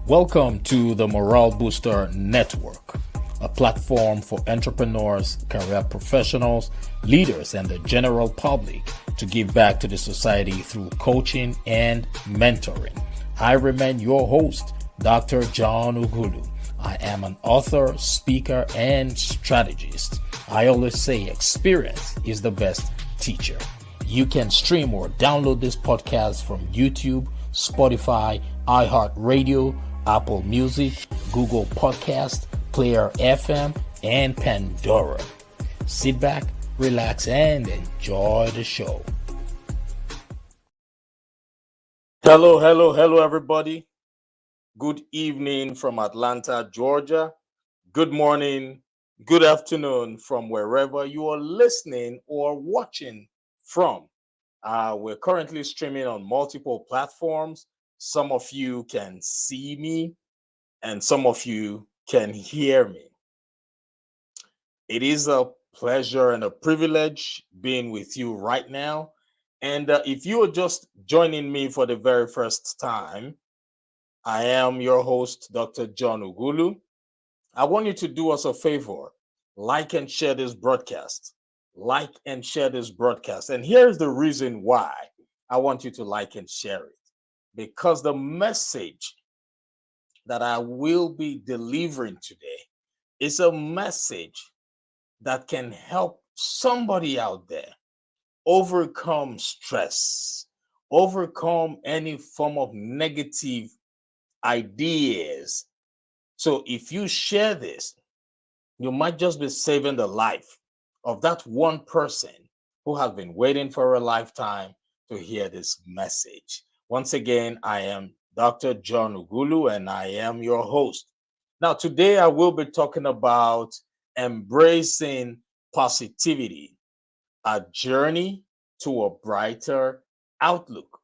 Welcome to the Morale Booster Network, a platform for entrepreneurs, career professionals, leaders, and the general public to give back to the society through coaching and mentoring. I remain your host, Dr. John Ugulu. I am an author, speaker, and strategist. I always say experience is the best teacher. You can stream or download this podcast from YouTube, Spotify, iHeartRadio, Apple Music, Google Podcast, Player FM, and Pandora. Sit back, relax, and enjoy the show. Hello, everybody. Good evening from Atlanta, Georgia. Good morning, good afternoon from wherever you are listening or watching from. We're currently streaming on multiple platforms. Some of you can see me and some of you can hear me. It is a pleasure and a privilege being with you right now. And if you are just joining me for the very first time, I am your host, Dr. John Ugulu. I want you to do us a favor, like and share this broadcast. Like and share this broadcast. And here's the reason why I want you to like and share it. Because the message that I will be delivering today is a message that can help somebody out there overcome stress, overcome any form of negative ideas. So if you share this, you might just be saving the life of that one person who has been waiting for a lifetime to hear this message. Once again, I am Dr. John Ugulu and I am your host. Now, today I will be talking about embracing positivity, a journey to a brighter outlook.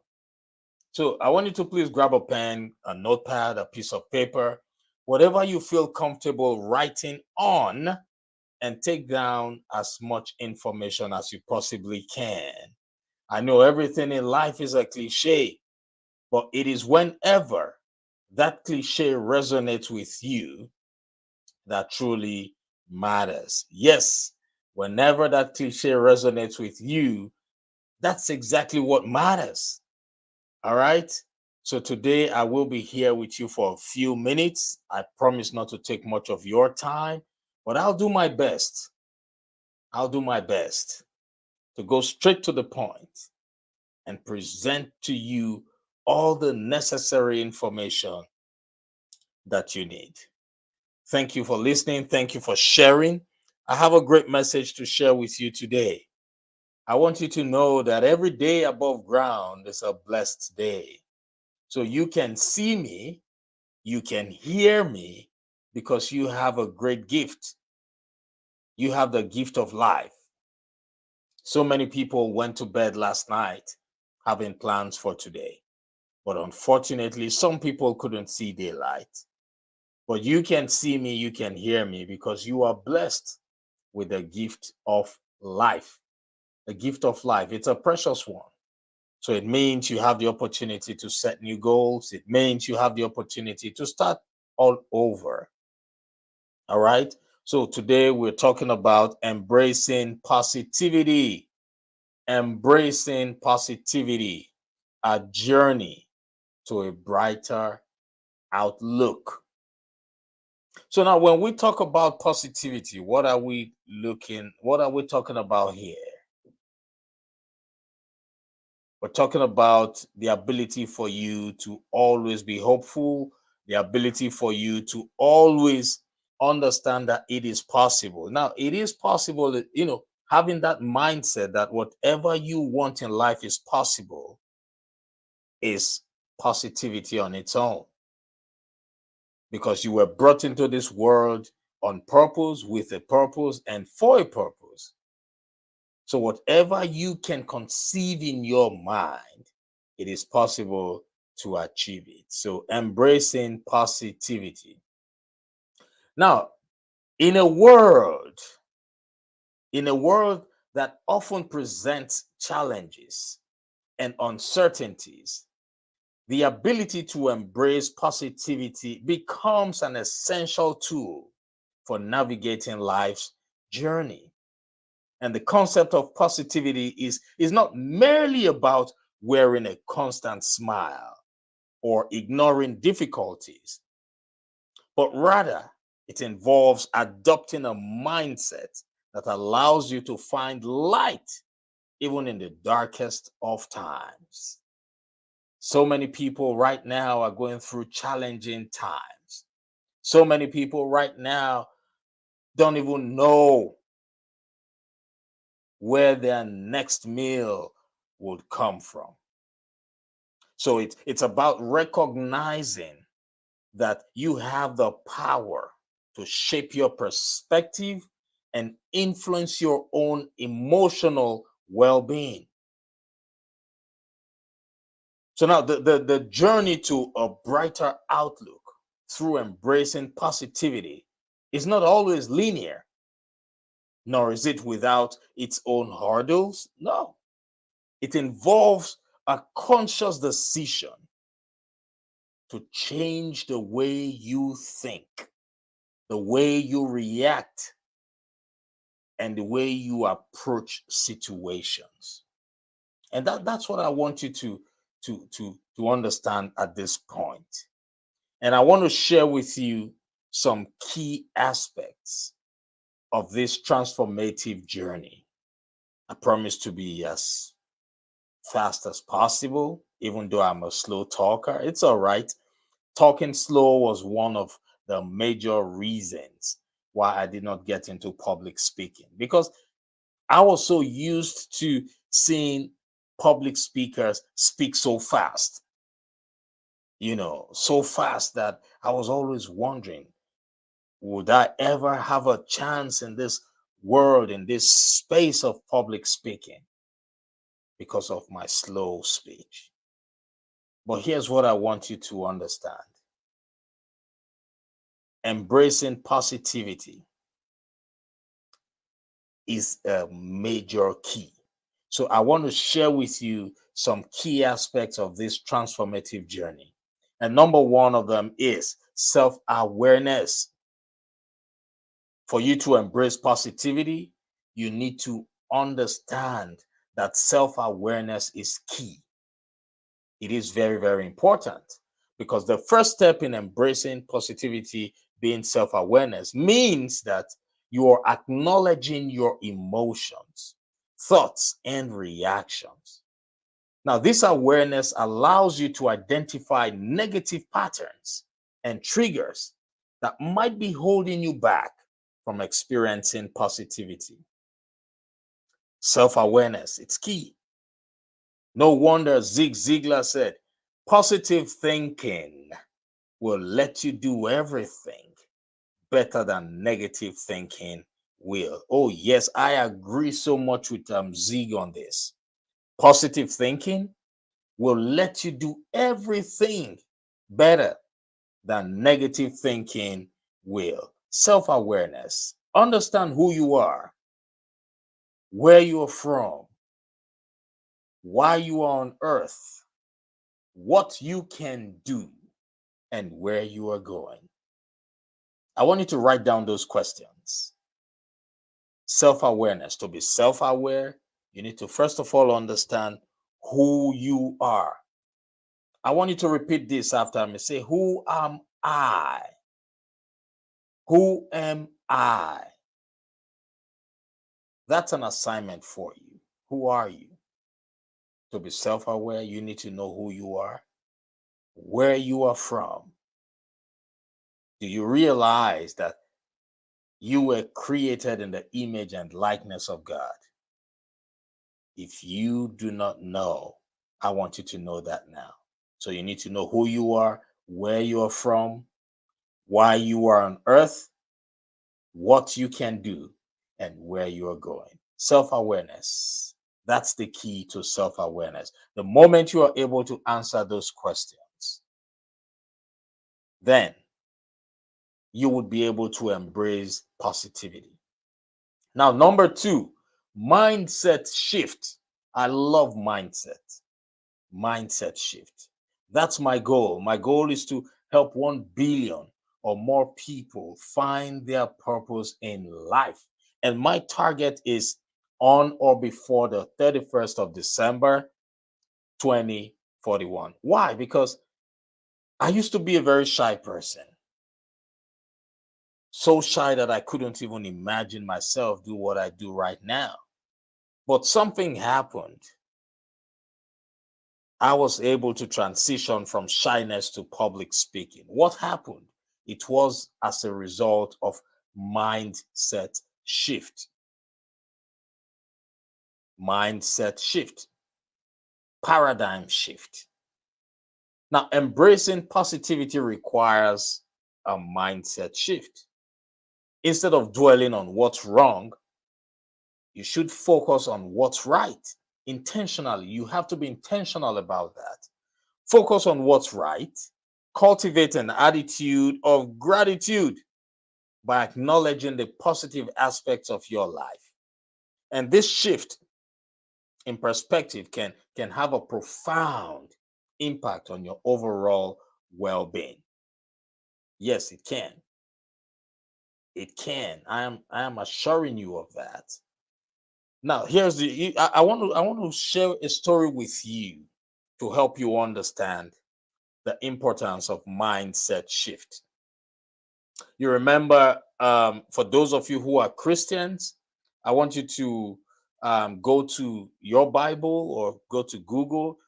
So I want you to please grab a pen, a notepad, a piece of paper, whatever you feel comfortable writing on, and take down as much information as you possibly can. I know everything in life is a cliche, but it is whenever that cliche resonates with you that truly matters. Yes, whenever that cliche resonates with you, that's exactly what matters. All right. So today I will be here with you for a few minutes. I promise not to take much of your time, but I'll do my best. I'll do my best to go straight to the point and present to you all the necessary information that you need. Thank you for listening. Thank you for sharing. I have a great message to share with you today. I want you to know that every day above ground is a blessed day. So you can see me, you can hear me because you have a great gift. You have the gift of life. So many people went to bed last night having plans for today. But unfortunately, some people couldn't see daylight. But you can see me, you can hear me because you are blessed with the gift of life. The gift of life, it's a precious one. So it means you have the opportunity to set new goals. It means you have the opportunity to start all over. All right. So today we're talking about embracing positivity. Embracing positivity, a journey to a brighter outlook. So now when we talk about positivity, what are we talking about here? We're talking about the ability for you to always be hopeful, the ability for you to always understand that it is possible. Now, it is possible, having that mindset that whatever you want in life is possible is positivity on its own. Because you were brought into this world on purpose, with a purpose, and for a purpose. So whatever you can conceive in your mind, it is possible to achieve it. So embracing positivity. Now, in a world that often presents challenges, and uncertainties, the ability to embrace positivity becomes an essential tool for navigating life's journey. And the concept of positivity is not merely about wearing a constant smile or ignoring difficulties, but rather it involves adopting a mindset that allows you to find light even in the darkest of times. So many people right now are going through challenging times. So many people right now don't even know where their next meal would come from. So it's about recognizing that you have the power to shape your perspective and influence your own emotional well-being. So now the journey to a brighter outlook through embracing positivity is not always linear, nor is it without its own hurdles. No, it involves a conscious decision to change the way you think, the way you react, and the way you approach situations. And that's what I want you to understand at this point. And I want to share with you some key aspects of this transformative journey. I promise to be as fast as possible, even though I'm a slow talker. It's all right. Talking slow was one of the major reasons why I did not get into public speaking, because I was so used to seeing public speakers speak so fast, so fast that I was always wondering, would I ever have a chance in this world, in this space of public speaking, because of my slow speech? But here's what I want you to understand: embracing positivity is a major key. So I want to share with you some key aspects of this transformative journey. And number one of them is self awareness. For you to embrace positivity, you need to understand that self awareness is key. It is very, very important, because the first step in embracing positivity, being self awareness, means that you are acknowledging your emotions, thoughts, and reactions. Now, this awareness allows you to identify negative patterns and triggers that might be holding you back from experiencing positivity. Self awareness, it's key. No wonder Zig Ziglar said, positive thinking will let you do everything better than negative thinking will. Oh, yes, I agree so much with Zig on this. Positive thinking will let you do everything better than negative thinking will. Self awareness. Understand who you are, where you are from, why you are on earth, what you can do, and where you are going. I want you to write down those questions. Self awareness. To be self aware, you need to first of all understand who you are. I want you to repeat this after me. Say, who am I? Who am I? That's an assignment for you. Who are you? To be self aware, you need to know who you are, where you are from. Do you realize that you were created in the image and likeness of God? If you do not know, I want you to know that now. So you need to know who you are, where you are from, why you are on earth, what you can do, and where you are going. Self awareness. That's the key to self awareness. The moment you are able to answer those questions, then you would be able to embrace positivity. Now, number two, mindset shift. I love mindset. mindset shift. That's my goal. My goal is to help 1 billion or more people find their purpose in life. And my target is on or before the 31st of December, 2041. Why? Because I used to be a very shy person. So shy that I couldn't even imagine myself do what I do right now. But something happened. I was able to transition from shyness to public speaking. What happened? It was as a result of mindset shift. Mindset shift. Paradigm shift. Now, embracing positivity requires a mindset shift. Instead of dwelling on what's wrong, you should focus on what's right. Intentionally, you have to be intentional about that. Focus on what's right. Cultivate an attitude of gratitude by acknowledging the positive aspects of your life. And this shift in perspective can have a profound impact on your overall well-being. Yes, it can. It can. I am assuring you of that. Now, here's the I want to share a story with you to help you understand the importance of mindset shift. You remember, for those of you who are Christians, I want you to go to your Bible or go to Google,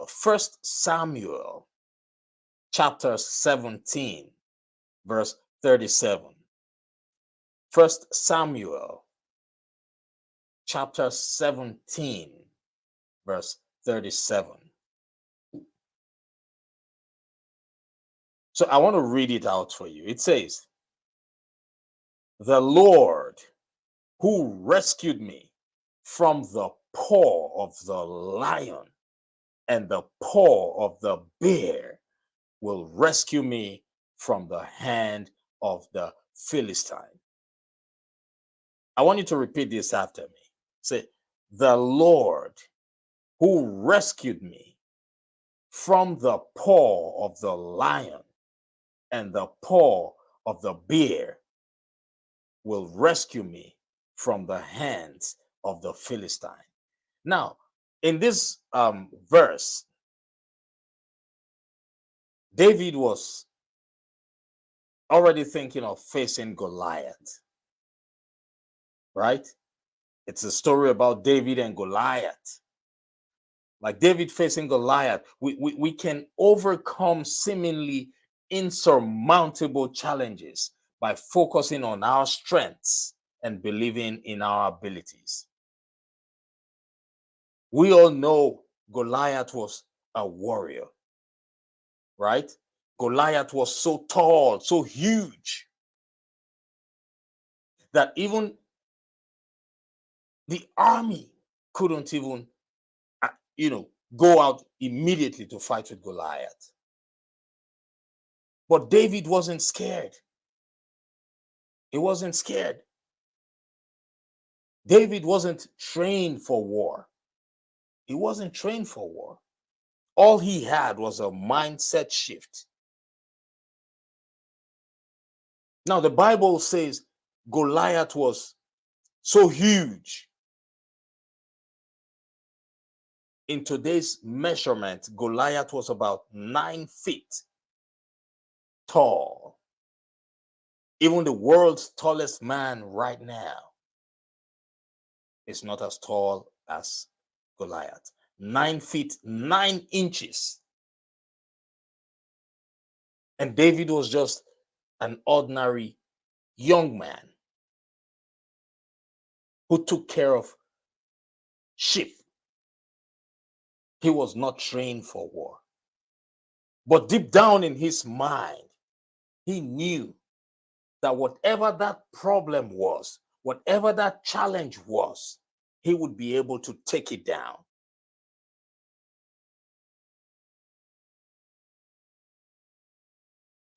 First Samuel chapter 17, verse 37. First Samuel chapter 17, verse 37. So I want to read it out for you. It says, "The Lord who rescued me from the paw of the lion and the paw of the bear will rescue me from the hand of the Philistine." I want you to repeat this after me. Say, "The Lord who rescued me from the paw of the lion and the paw of the bear will rescue me from the hands of the Philistine." Now, in this verse, David was already thinking of facing Goliath, right? It's a story about David and Goliath. Like David facing Goliath, we can overcome seemingly insurmountable challenges by focusing on our strengths and believing in our abilities. We all know Goliath was a warrior, right? Goliath was so tall, so huge, that even the army couldn't even, uh, you know, go out immediately to fight with Goliath. But David wasn't scared. He wasn't scared. David wasn't trained for war. He wasn't trained for war. All he had was a mindset shift. Now, the Bible says Goliath was so huge. In today's measurement, Goliath was about 9 feet tall. Even the world's tallest man right now is not as tall as Goliath. 9 feet, 9 inches. And David was just an ordinary young man who took care of sheep. He was not trained for war. But deep down in his mind, he knew that whatever that problem was, whatever that challenge was, he would be able to take it down.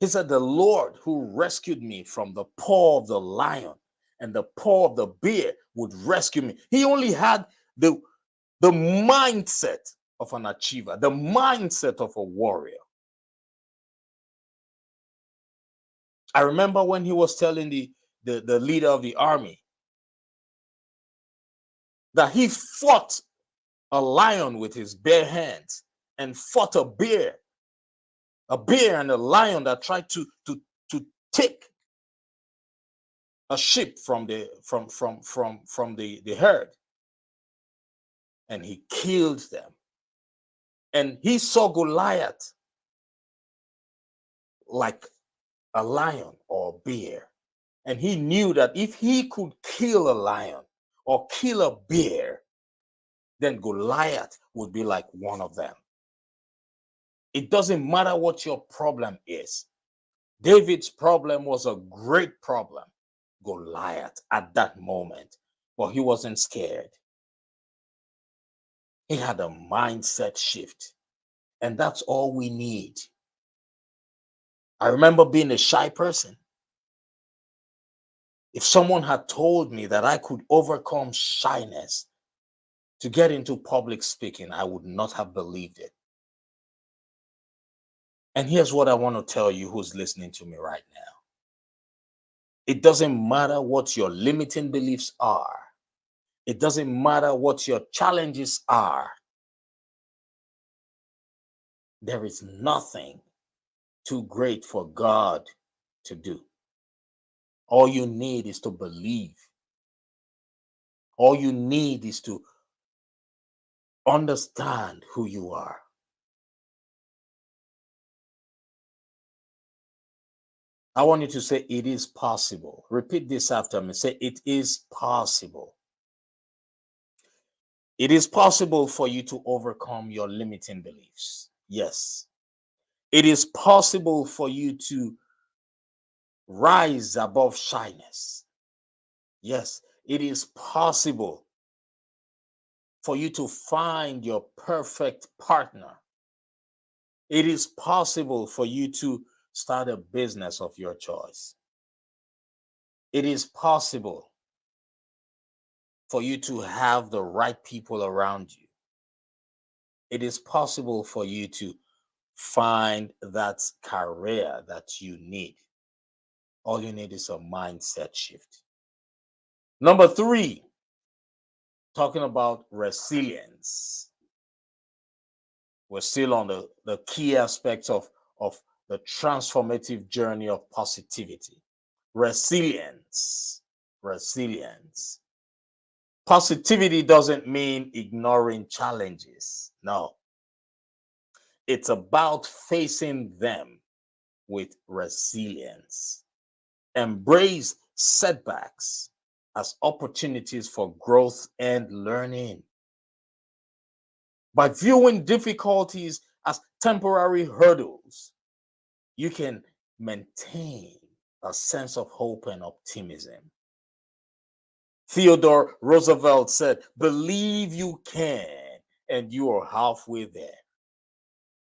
He said, "The Lord who rescued me from the paw of the lion and the paw of the bear would rescue me." He only had the mindset of an achiever, the mindset of a warrior. I remember when he was telling the leader of the army that he fought a lion with his bare hands and fought a bear and a lion that tried to take a sheep from the herd, and he killed them. And he saw Goliath like a lion or a bear, and he knew that if he could kill a lion or kill a bear, then Goliath would be like one of them. It doesn't matter what your problem is. David's problem was a great problem, Goliath, at that moment, but he wasn't scared. He had a mindset shift, and that's all we need. I remember being a shy person. If someone had told me that I could overcome shyness to get into public speaking, I would not have believed it. And here's what I want to tell you who's listening to me right now. It doesn't matter what your limiting beliefs are. It doesn't matter what your challenges are. There is nothing too great for God to do. All you need is to believe. All you need is to understand who you are. I want you to say, it is possible. Repeat this after me. Say, it is possible. It is possible for you to overcome your limiting beliefs. Yes. It is possible for you to rise above shyness. Yes. It is possible for you to find your perfect partner. It is possible for you to start a business of your choice. It is possible for you to have the right people around you. It is possible for you to find that career that you need. All you need is a mindset shift. Number 3, talking about resilience. We're still on the key aspects of the transformative journey of positivity. Resilience. Resilience. Positivity doesn't mean ignoring challenges. No. It's about facing them with resilience. Embrace setbacks as opportunities for growth and learning. By viewing difficulties as temporary hurdles, you can maintain a sense of hope and optimism. Theodore Roosevelt said, believe you can, and you are halfway there.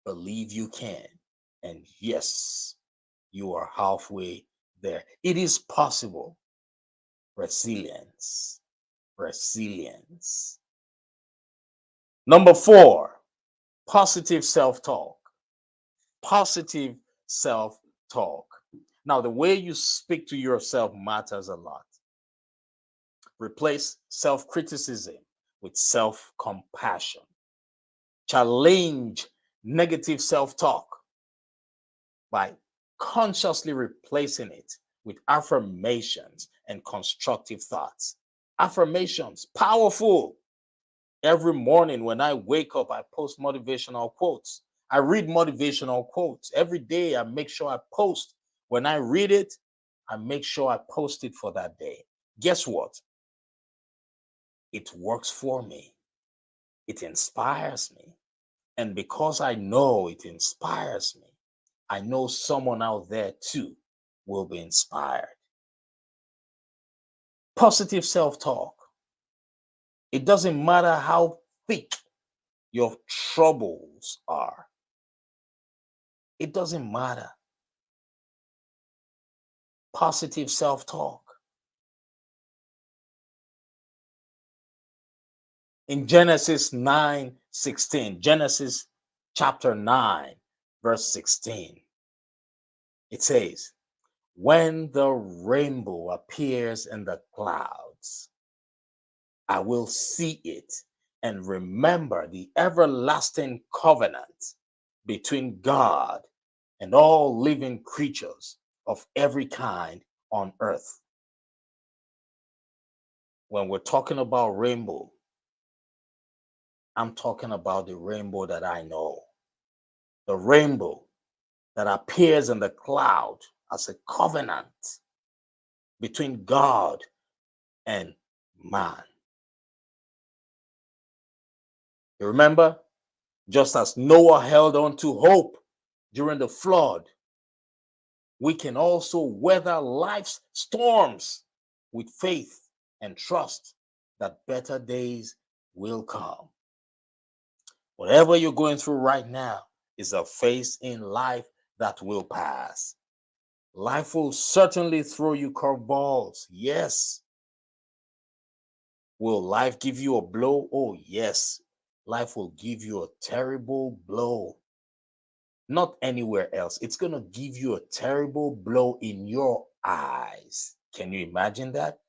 Believe you can, and yes, you are halfway there. It is possible. Resilience. Resilience. Number 4, positive self-talk. Positive self-talk. Now, the way you speak to yourself matters a lot. Replace self-criticism with self-compassion. Challenge negative self-talk by consciously replacing it with affirmations and constructive thoughts. Affirmations, powerful. Every morning when I wake up, I post motivational quotes. I read motivational quotes. Every day I make sure I post. When I read it, I make sure I post it for that day. Guess what? It works for me. It inspires me. And because I know it inspires me, I know someone out there too will be inspired. Positive self-talk. It doesn't matter how thick your troubles are. It doesn't matter. Positive self-talk. In Genesis 9, 16. Genesis chapter 9, verse 16. It says, when the rainbow appears in the clouds, I will see it and remember the everlasting covenant between God and all living creatures of every kind on earth. When we're talking about rainbow, I'm talking about the rainbow that I know, the rainbow that appears in the cloud as a covenant between God and man. You remember? Just as Noah held on to hope during the flood, we can also weather life's storms with faith and trust that better days will come. Whatever you're going through right now is a phase in life that will pass. Life will certainly throw you curveballs. Yes. Will life give you a blow? Oh, yes. Life will give you a terrible blow. Not anywhere else. It's going to give you a terrible blow in your eyes. Can you imagine that?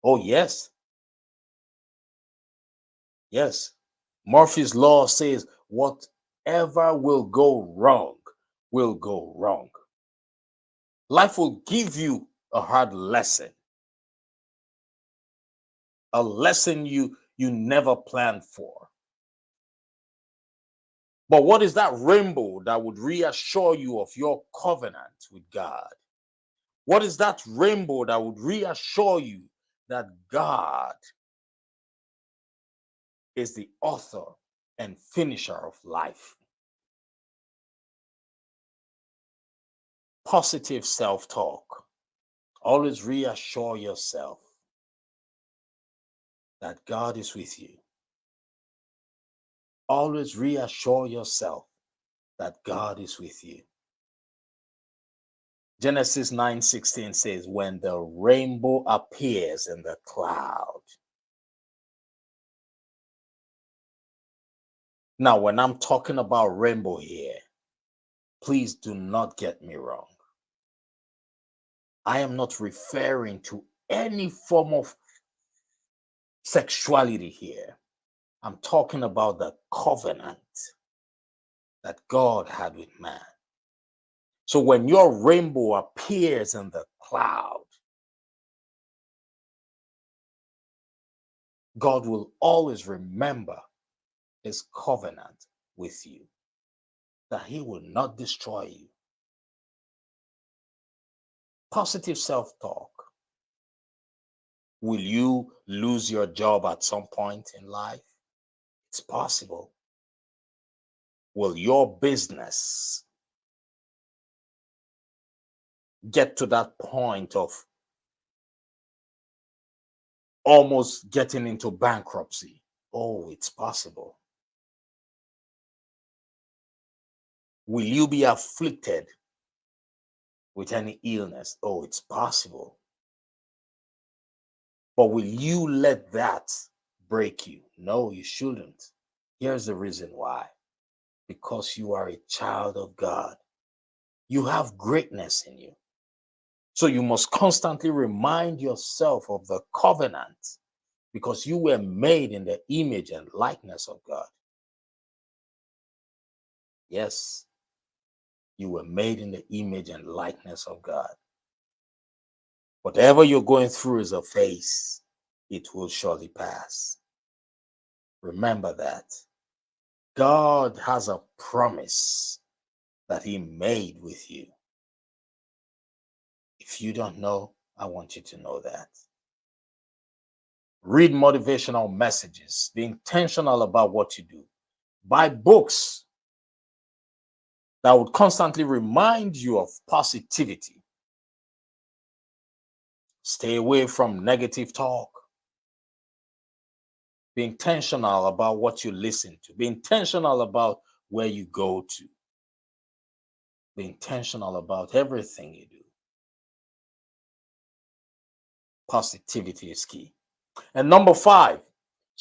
Oh, yes. Yes. Murphy's Law says whatever will go wrong will go wrong. Life will give you a hard lesson, a lesson you never planned for. But what is that rainbow that would reassure you of your covenant with God? What is that rainbow that would reassure you that God is the author and finisher of life? Positive self-talk. Always reassure yourself that God is with you. Always reassure yourself that God is with you. Genesis 9:16 says, when the rainbow appears in the cloud. Now, when I'm talking about rainbow here, please do not get me wrong. I am not referring to any form of sexuality here. I'm talking about the covenant that God had with man. So when your rainbow appears in the cloud, God will always remember his covenant with you, that he will not destroy you. Positive self-talk. Will you lose your job at some point in life? It's possible. Will your business get to that point of almost getting into bankruptcy? Oh, it's possible. Will you be afflicted with any illness? Oh, it's possible. But will you let that break you? No, you shouldn't. Here's the reason why. Because you are a child of God. You have greatness in you. So you must constantly remind yourself of the covenant, because you were made in the image and likeness of God. Yes, you were made in the image and likeness of God. Whatever you're going through is a phase. It will surely pass. Remember that. God has a promise that he made with you. If you don't know, I want you to know that. Read motivational messages. Be intentional about what you do. Buy books that would constantly remind you of positivity. Stay away from negative talk. Be intentional about what you listen to. Be intentional about where you go to. Be intentional about everything you do. Positivity is key. And number 5,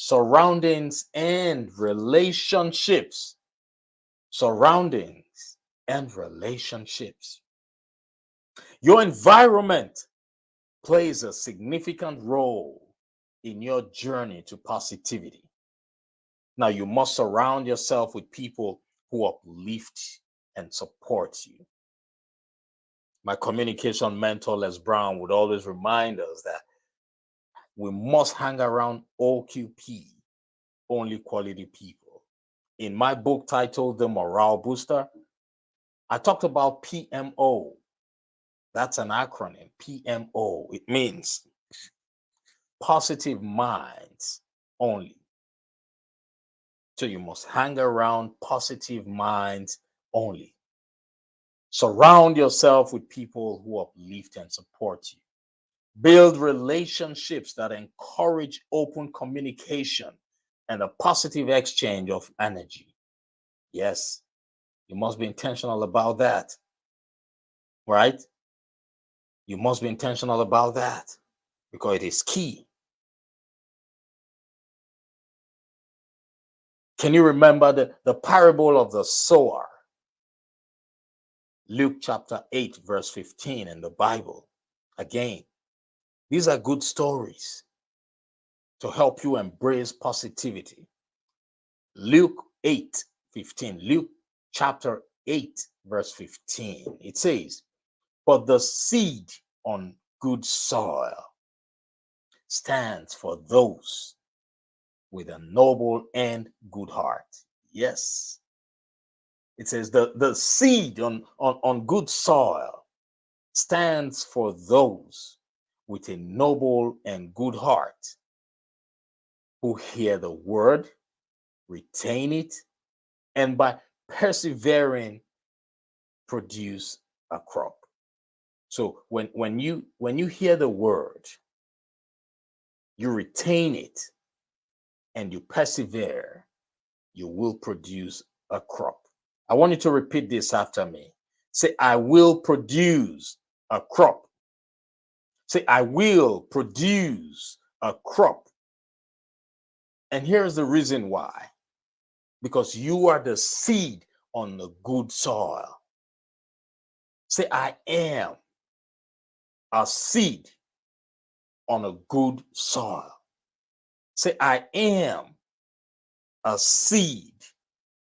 Surroundings and relationships. Surroundings and relationships. Your environment plays a significant role in your journey to positivity. Now, you must surround yourself with people who uplift and support you. My communication mentor, Les Brown, would always remind us that we must hang around OQP, only quality people. In my book titled The Morale Booster, I talked about PMO. That's an acronym, PMO. It means positive minds only. So you must hang around positive minds only. Surround yourself with people who uplift and support you. Build relationships that encourage open communication and a positive exchange of energy. Yes, you must be intentional about that, right? You must be intentional about that because it is key. Can you remember the parable of the sower? Luke chapter 8, verse 15 in the Bible. Again, these are good stories to help you embrace positivity. Luke 8:15. Luke chapter 8, verse 15. It says, but the seed on good soil stands for those with a noble and good heart. Yes. It says the seed on good soil stands for those with a noble and good heart who hear the word, retain it, and by persevering produce a crop. So when you hear the word, you retain it and you persevere, you will produce a crop. I want you to repeat this after me. Say, I will produce a crop. Say, I will produce a crop. And here's the reason why. Because you are the seed on the good soil. Say, I am a seed on a good soil. Say, I am a seed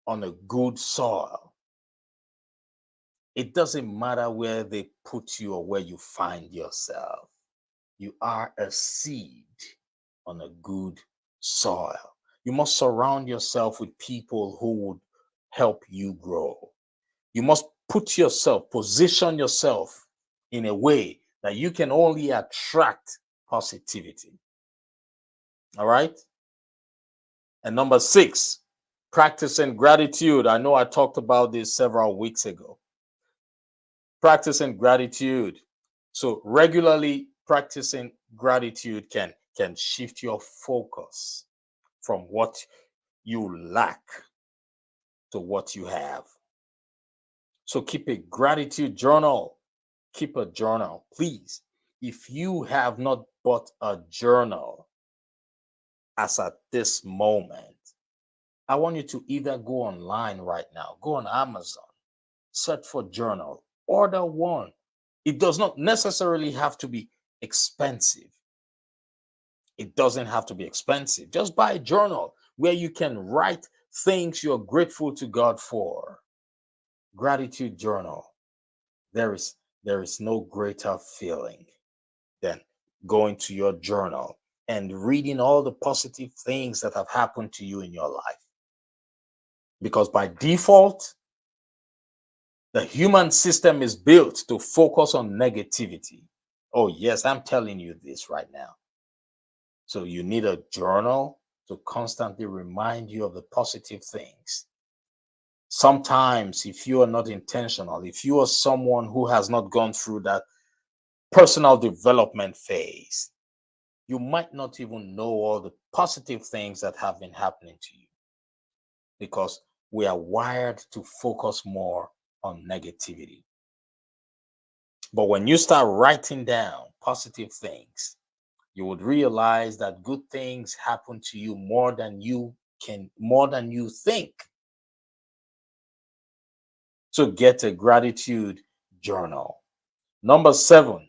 on a good soil. It doesn't matter where they put you or where you find yourself. You are a seed on a good soil. You must surround yourself with people who would help you grow. You must position yourself in a way that you can only attract positivity. All right? And number 6, practicing gratitude. I know I talked about this several weeks ago. Practicing gratitude. So regularly practicing gratitude can shift your focus from what you lack to what you have. So keep a gratitude journal. Keep a journal, please. If you have not bought a journal as at this moment, I want you to either go online right now, go on Amazon, search for journal, order one. It does not necessarily have to be expensive. It doesn't have to be expensive. Just buy a journal where you can write things you're grateful to God for. Gratitude journal. There is no greater feeling than going to your journal and reading all the positive things that have happened to you in your life. Because by default, the human system is built to focus on negativity. Oh, yes, I'm telling you this right now. So you need a journal to constantly remind you of the positive things. Sometimes, if you are not intentional, if you are someone who has not gone through that personal development phase, you might not even know all the positive things that have been happening to you because we are wired to focus more on negativity. But when you start writing down positive things, You would realize that good things happen to you more than you think. So get a gratitude journal. Number 7,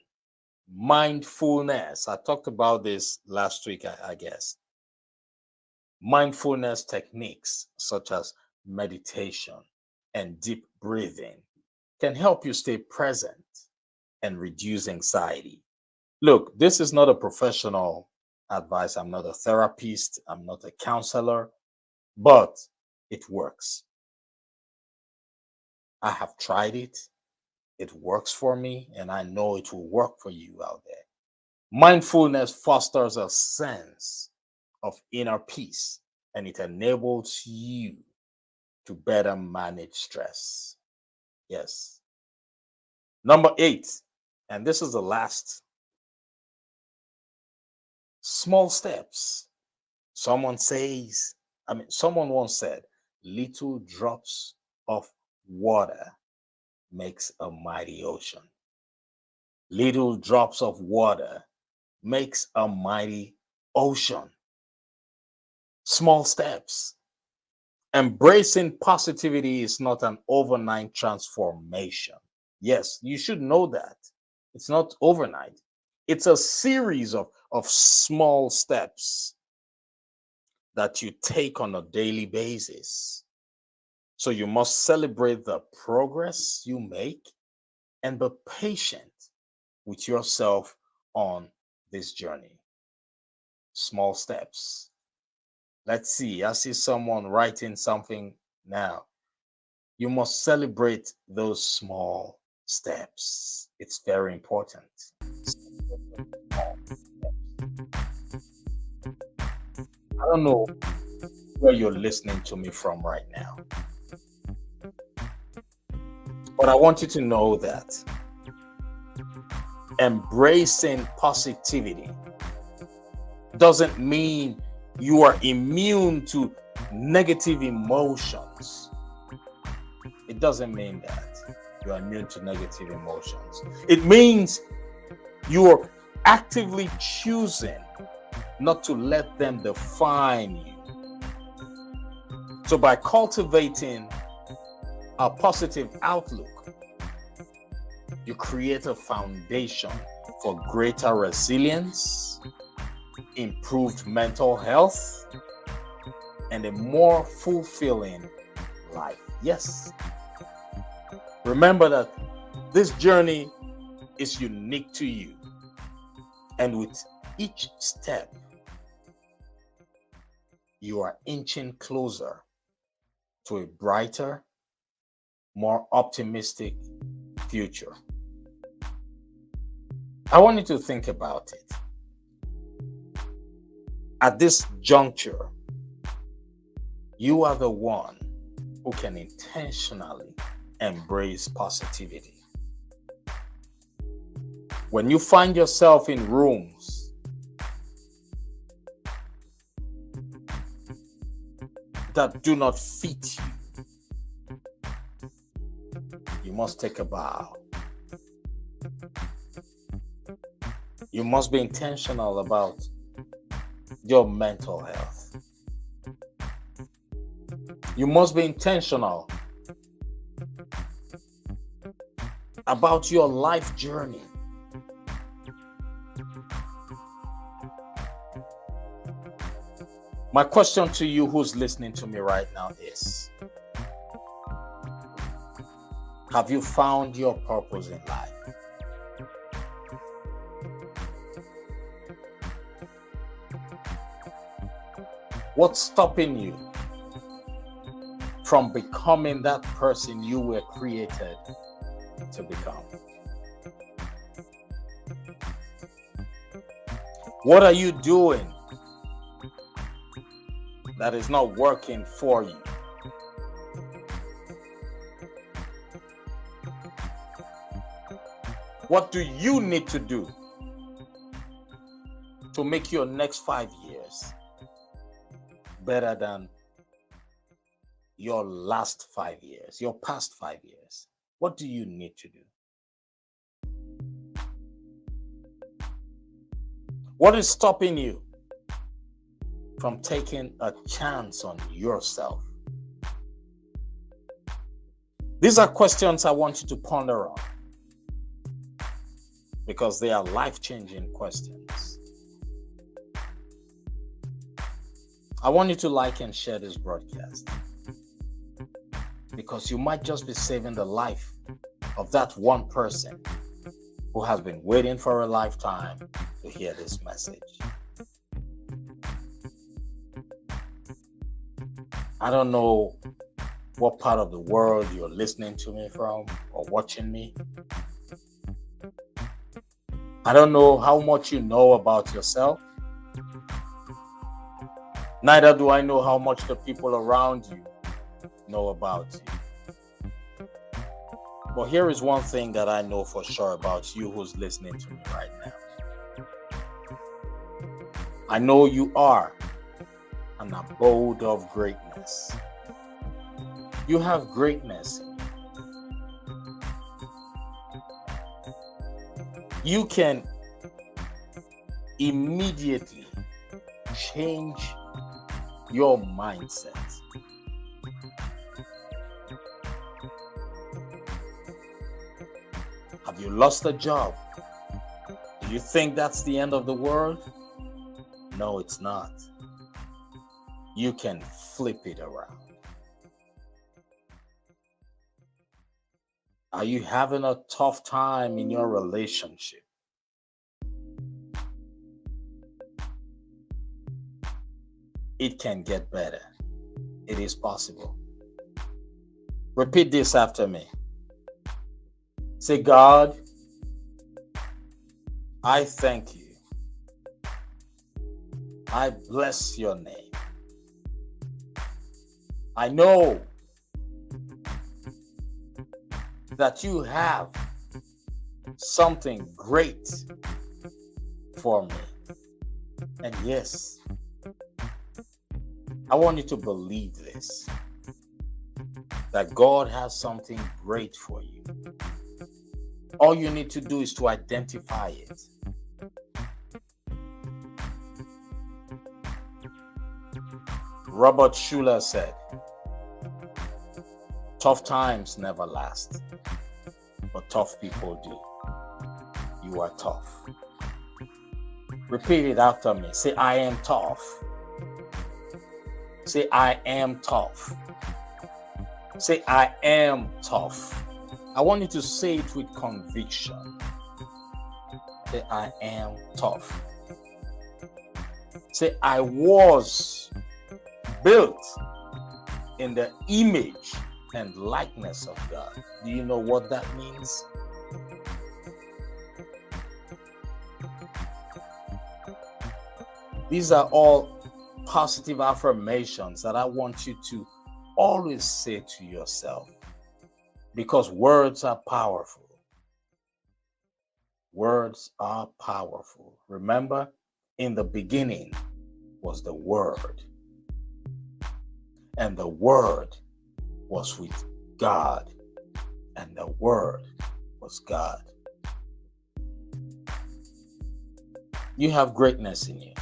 mindfulness. I talked about this last week, I guess. Mindfulness techniques such as meditation and deep breathing can help you stay present and reduce anxiety. Look, this is not a professional advice. I'm not a therapist, I'm not a counselor, but it works. I have tried it. It works for me, and I know it will work for you out there. Mindfulness fosters a sense of inner peace, and it enables you to better manage stress. Yes. Number 8, and this is the last, small steps. Someone once said, little drops of water makes a mighty ocean. Little drops of water makes a mighty ocean. Small steps. Embracing positivity is not an overnight transformation. Yes, you should know that. It's not overnight. It's a series of small steps that you take on a daily basis. So you must celebrate the progress you make and be patient with yourself on this journey. Small steps. Let's see. I see someone writing something now. You must celebrate those small steps. It's very important. I don't know where you're listening to me from right now, but I want you to know that embracing positivity doesn't mean you are immune to negative emotions. It doesn't mean that you are immune to negative emotions. It means you are actively choosing not to let them define you. So by cultivating a positive outlook, you create a foundation for greater resilience, improved mental health, and a more fulfilling life. Yes. Remember that this journey is unique to you. And with each step, you are inching closer to a brighter, more optimistic future. I want you to think about it. At this juncture, you are the one who can intentionally embrace positivity. When you find yourself in rooms that do not fit you, you must take a bow. You must be intentional about your mental health. You must be intentional about your life journey. My question to you who's listening to me right now is, have you found your purpose in life? What's stopping you from becoming that person you were created to become? What are you doing that is not working for you? What do you need to do to make your next 5 years better than your last 5 years, your past 5 years? What do you need to do? What is stopping you from taking a chance on yourself? These are questions I want you to ponder on because they are life-changing questions. I want you to like and share this broadcast because you might just be saving the life of that one person who has been waiting for a lifetime to hear this message. I don't know what part of the world you're listening to me from or watching me. I don't know how much you know about yourself. Neither do I know how much the people around you know about you. But here is one thing that I know for sure about you who's listening to me right now. I know you are an abode of greatness. You have greatness. You can immediately change your mindset. Have you lost a job? Do you think that's the end of the world? No, it's not. You can flip it around. Are you having a tough time in your relationship? It can get better. It is possible. Repeat this after me. Say, God, I thank you. I bless your name. I know that you have something great for me. And yes, I want you to believe this, that God has something great for you. All you need to do is to identify it. Robert Schuller said, tough times never last, but tough people do. You are tough. Repeat it after me. Say, I am tough. Say, I am tough. Say, I am tough. I want you to say it with conviction. Say, I am tough. Say, I was built in the image and likeness of God. Do you know what that means? These are all positive affirmations that I want you to always say to yourself, because words are powerful. Words are powerful. Remember, in the beginning was the Word, and the Word was with God, and the Word was God. You have greatness in you.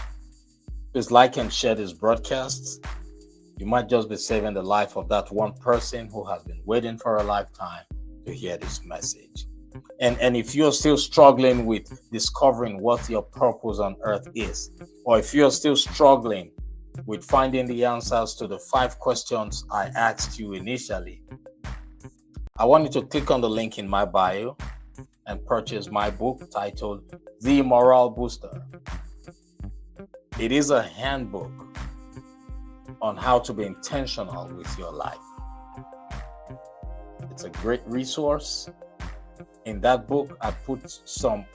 Please like and share this broadcast. You might just be saving the life of that one person who has been waiting for a lifetime to hear this message. And if you're still struggling with discovering what your purpose on earth is, or if you're still struggling with finding the answers to the 5 questions I asked you initially, I want you to click on the link in my bio and purchase my book titled The Morale Booster. It is a handbook on how to be intentional with your life. It's a great resource. In that book, I put some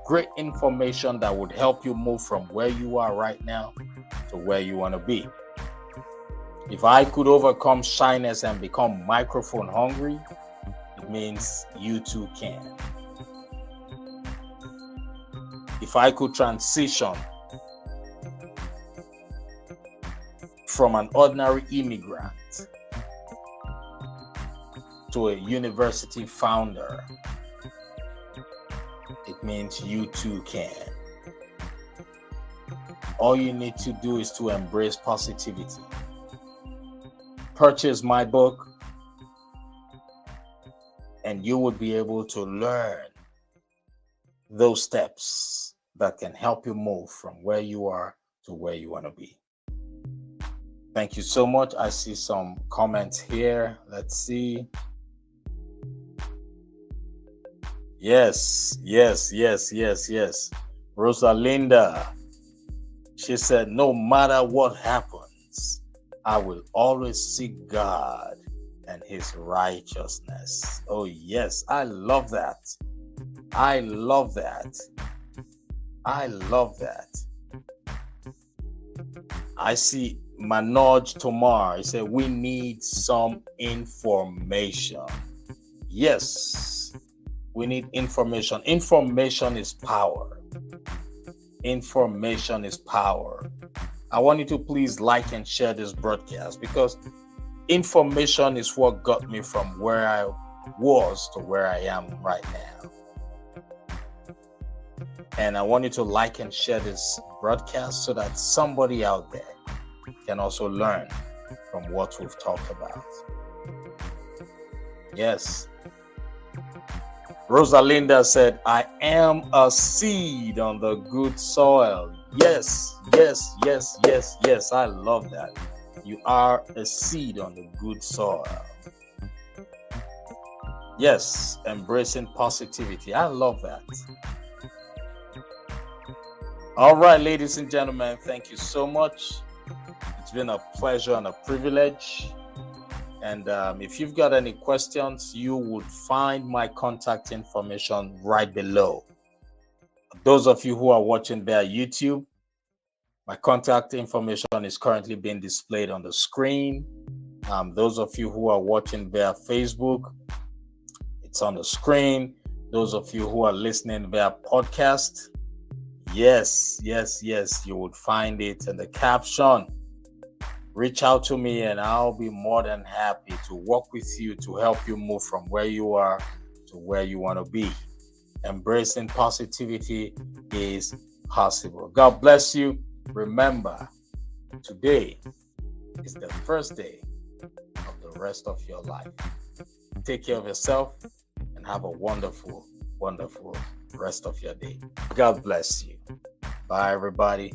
great information that would help you move from where you are right now to where you want to be. If I could overcome shyness and become microphone hungry, it means you too can. If I could transition from an ordinary immigrant to a university founder, it means you too can. All you need to do is to embrace positivity. Purchase my book, and you would be able to learn those steps that can help you move from where you are to where you want to be. Thank you so much. I see some comments here. Let's see. Yes. Rosalinda, she said, no matter what happens, I will always seek God and his righteousness. Oh, yes. I love that. I love that. I see Manoj Tomar. He said, we need some information. Yes, we need information. Information is power. Information is power. I want you to please like and share this broadcast, because information is what got me from where I was to where I am right now. And I want you to like and share this broadcast so that somebody out there can also learn from what we've talked about. Yes. Rosalinda said, I am a seed on the good soil. Yes. I love that. You are a seed on the good soil. Yes, embracing positivity. I love that. All right, ladies and gentlemen, thank you so much. It's been a pleasure and a privilege. And if you've got any questions, you would find my contact information right below. Those of you who are watching via YouTube, my contact information is currently being displayed on the screen. Those of you who are watching via Facebook, it's on the screen. Those of you who are listening via podcast, yes, you would find it in the caption. Reach out to me and I'll be more than happy to work with you to help you move from where you are to where you want to be. Embracing positivity is possible. God bless you. Remember, today is the first day of the rest of your life. Take care of yourself and have a wonderful rest of your day. God bless you. Bye, everybody.